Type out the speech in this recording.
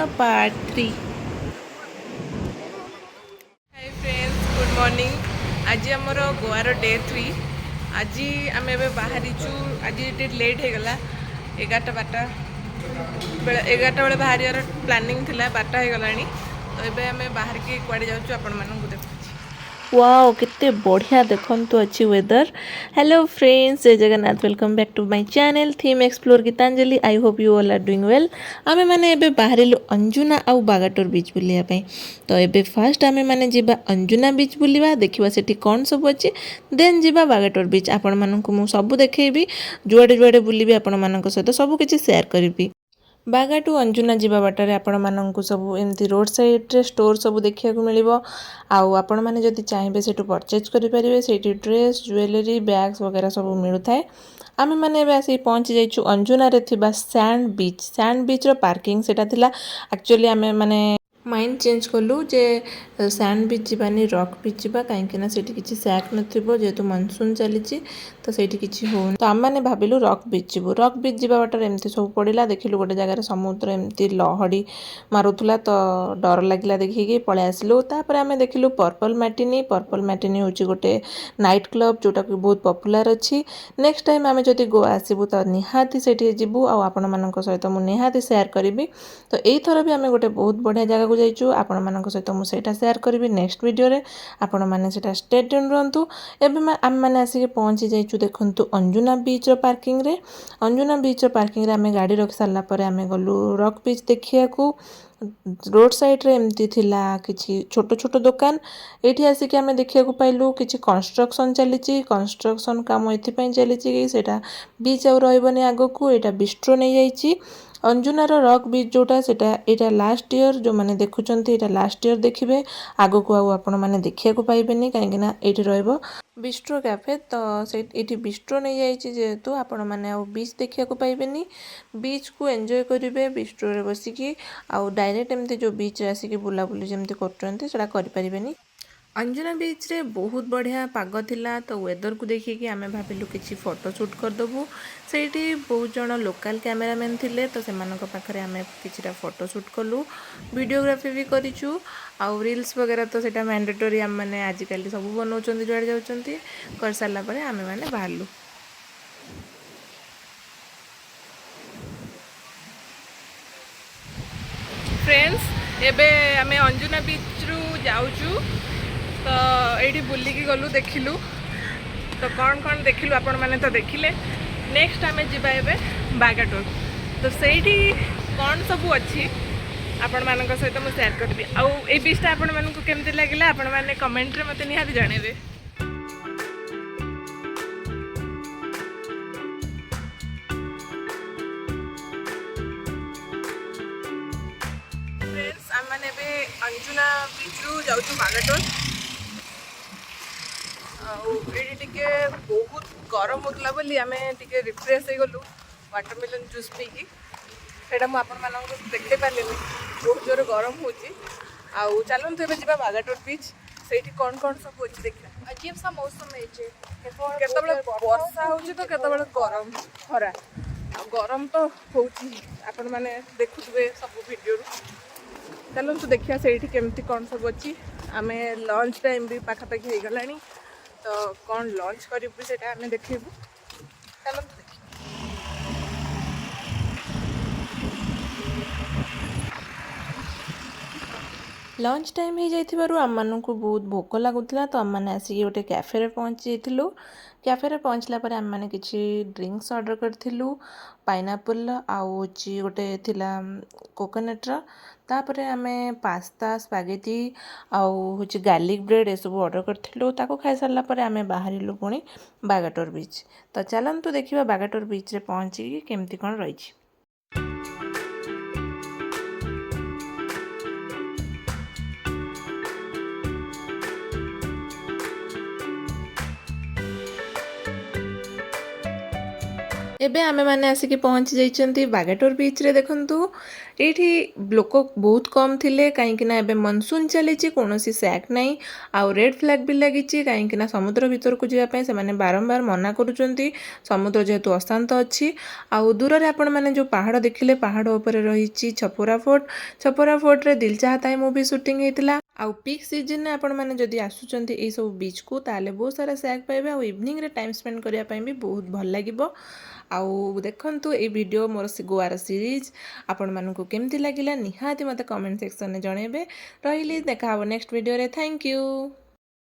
Part 3। Hi friends, good morning. आज आमर grower day 3। आज आम बाहरीचु। आज लेट हो गला 11:12 बेले बाहर प्लानिंग थिला 12 हो गला। तो ये आम बाहर के कुआड़े जाऊँ आपण मानू देखु। वाओ कितने बढ़िया देखंतु अच्छी वेदर। हेलो फ्रेंड्स, जय Jagannath, welcome back to my channel theme explore Geetanjali. I hope you all are doing well. आमे माने एबे बाहरिलु अंजुना आउ बागाटोर बीच बुलिया पे। तो एबे फर्स्ट आमे माने जिबा अंजुना बीच बुलिबा, देखिबा सेठी कोन सब अछि, देन जिबा बागाटोर बीच। आपण माननकु मु सब देखेबी, जुआडे जुआडे बुलिबी आपण माननक सहित सब किछि शेयर करबी। बागाटू अंजुना जीवा बाटरे आपण माननकु सब एमती रोड साइड रे स्टोर सब देखिया को मिलिबो। आउ आपण माने जदि चाहिबे सेटु परचेज करि परिबे। सेठी ड्रेस, ज्वेलरी, बैग्स वगैरह सब मिलु थाए। आमे माने एबे आसी पहुंची जाइछु अंजुना रे थिबा सैंड बीच रो पार्किंग सेटा थिला। एक्चुअली आमे माने माइंड चेंज कलु जे सैंड बीच जीवानी रॉक बीच जीवा, कहीं सेठी किछि सैक नथिबो जेतु मानसून चलीची। तो सेठी किछि हो, तो आम माने भाबिलु रॉक बीच जीवु। रॉक बीच जीवा बाटर एमती सब पड़िला। देखिलु गोटे जगार समुद्र एमती लहड़ी मारुथुला, तो डर लागिला देखिकी पळे आसिलु। तापर आमे देखिलु पर्पल मैटिनी होची गोटे नाइट क्लब जोटा कि बहुत पॉपुलर अछि। नेक्स्ट टाइम आमे जदि गोवा आसीबु तो निहाती सेठी जिबु आ आपण मानक सहित मु निहाती शेयर करिवि। तो एई थर भी आमे गोटे बहुत बढ़िया जगह को जाइछु। आपण मानक सहित मु सेटा शेयर करिवि नेक्स्ट वीडियो रे। आपण माने सेटा स्टे ट्यून रहंतु। एबे आमे माने आसी पहुंची जाइछु देखंतु अंजुना बीच रो पार्किंग रे। अंजुना बीच रो पार्किंग रे आमे गाड़ी रखि सारला परे आमे गलु रॉक बीच देखिया को। रोड साइड रे एमती थिला किछि छोटो छोटो दुकान। एठी आसी कि आमे देखिया को पाइलु किछि कंस्ट्रक्शन चलीची। कंस्ट्रक्शन काम एथि पई चलीची कि सेटा बीच आउ रहइबनी आगो को। एटा बिस्ट्रो नै जाईची अंजुना रो रॉक बीच जोटा सेटा। एटा लास्ट ईयर जो माने देखुचंती, एटा लास्ट ईयर देखिबे। आगो को आउ आपण माने देखिया को पाइबेनी, काहेकि ना एठी रहइबो बिस्ट्रो कैफे। तो से एठी बिस्ट्रो नै जाईची जेहेतु आपण माने आउ बीच देखिया को पाइबेनी। बीच को एंजॉय करिवे बिस्ट्रो रे बसिकी। आउ डायरेक्ट एमती जो बीच रे आसीकी बुला बुली जेमती करचंती सेटा करि परिबेनी। अंजुना बीच रे बहुत बढ़िया पाग थिला। तो वेदर को देखिकी आमे भाबिलु किछि फोटो शूट करदबु। सेठी बहुत जण लोकल कैमरामैन थिले, तो सेमानक पाखरे आमे किछिटा फोटो शूट कलु, वीडियोग्राफी भी करिछु। आउ रील्स वगैरह तो सेटा मैंडेटरी आम माने आजिकल सब बनाउचंती, जुआडे जाउचंती कर सारला परे आमे माने बाहरलु। फ्रेंड्स, एबे आमे अंजुना बीच रु जाउछु। तो ये बुलिकी गलु देखिलु। तो कौन देखिलु आपण माने तो देखिले। नेक्स्ट आमे जिबा एबे बागाटोर। तो सेठी कौन सब अच्छी आपण मानक सहित मु शेयर करबी। आउ ए बीचटा आपण मानक केमते लागिला आपण माने कमेंट रे मते निहाती जानेबे। फ्रेंड्स, आम माने एबे अंजुना बीच रु जाउछु बागाटोर। टिके बहुत गरम होता बोली आम टिके रिफ्रेश हो गलु वाटरमेलन जूस पीकी। सेटा मु आपण मानक देखते पारे बहुत जोर गरम होची। आउ चलନ୍ତୁ ଏବେ ଯିବା ବାଗାଟୋର बीच। ସେଇଠି कौन सब अच्छी देखा। अजीब सा मौसम है जे केतबेले वर्षा होची तो केतबेले गरम खरा। गरम तो होची आपण माने देखुथबे सब वीडियो रु। चलନ୍ତୁ देखिया ସେଇଠି केमती कौन सब अच्छी। आमे लंच टाइम भी पाखापाखि हो गलानी। तो कौन लंच करूँ से आम देखू। चलते देख। लंच टाइम हो जाइथिबारु आम मानकु बहुत भोक लागुतला। तो आम माने आसी गोटे कैफे रे पहुंची जाइथिलु। कैफे रे पहुंचला पर आम माने किछि ड्रिंक्स ऑर्डर करथिलु। पाइनएप्पल आउ होची गोटे थिला कोकोनट रा। तापरे आमे पास्ता, स्पैगेटी आउ होची गार्लिक ब्रेड ए सब ऑर्डर करथिलु। ताको खाइ सारला पर आमे बाहरिलु पुणी बागाटोर बीच। तो चलंतु देखिबा बागाटोर बीच रे पहुंची केमती कोन रहिछि। एबे आमे माने आसिकी पहुंची जाइछंती बागाटोर बीच रे। देखंतु ଏଇଠି ଲୋକ ବହୁତ କମ୍ ଥିଲେ କାହିଁକିନା ଏବେ ମନସୁନ୍ ଚାଲିଛି, କୌଣସି ସ୍ୟାକ୍ ନାହିଁ। ଆଉ ରେଡ୍ ଫ୍ଲାଗ୍ ବି ଲାଗିଛି କାହିଁକିନା ସମୁଦ୍ର ଭିତରକୁ ଯିବା ପାଇଁ ସେମାନେ ବାରମ୍ବାର ମନା କରୁଛନ୍ତି, ସମୁଦ୍ର ଯେହେତୁ ଅଶାନ୍ତ ଅଛି। ଆଉ ଦୂରରେ ଆପଣମାନେ ଯେଉଁ ପାହାଡ଼ ଦେଖିଲେ, ପାହାଡ଼ ଉପରେ ରହିଛି ଛପରା ଫୋର୍ଟ। ଛପରା ଫୋର୍ଟରେ ଦିଲ୍ ଚାହତା ହୈ ମୁଭି ସୁଟିଂ ହେଇଥିଲା। ଆଉ ପିକ୍ ସିଜନରେ ଆପଣମାନେ ଯଦି ଆସୁଛନ୍ତି ଏଇସବୁ ବିଚ୍କୁ ତାହେଲେ ବହୁତ ସାରା ସ୍ୟାକ୍ ପାଇବେ, ଆଉ ଇଭିନିଂରେ ଟାଇମ୍ ସ୍ପେଣ୍ଡ କରିବା ପାଇଁ ବି ବହୁତ ଭଲ ଲାଗିବ। ଆଉ ଦେଖନ୍ତୁ ଏଇ ଭିଡ଼ିଓ ମୋର ଗୋଆର ସିରିଜ୍ ଆପଣମାନଙ୍କୁ କେମିତି ଲାଗିଲା ନିହାତି ମୋତେ କମେଣ୍ଟ ସେକ୍ସନରେ ଜଣାଇବେ। ରହିଲି, ଦେଖା ହେବ ନେକ୍ସଟ ଭିଡ଼ିଓରେ। Thank you.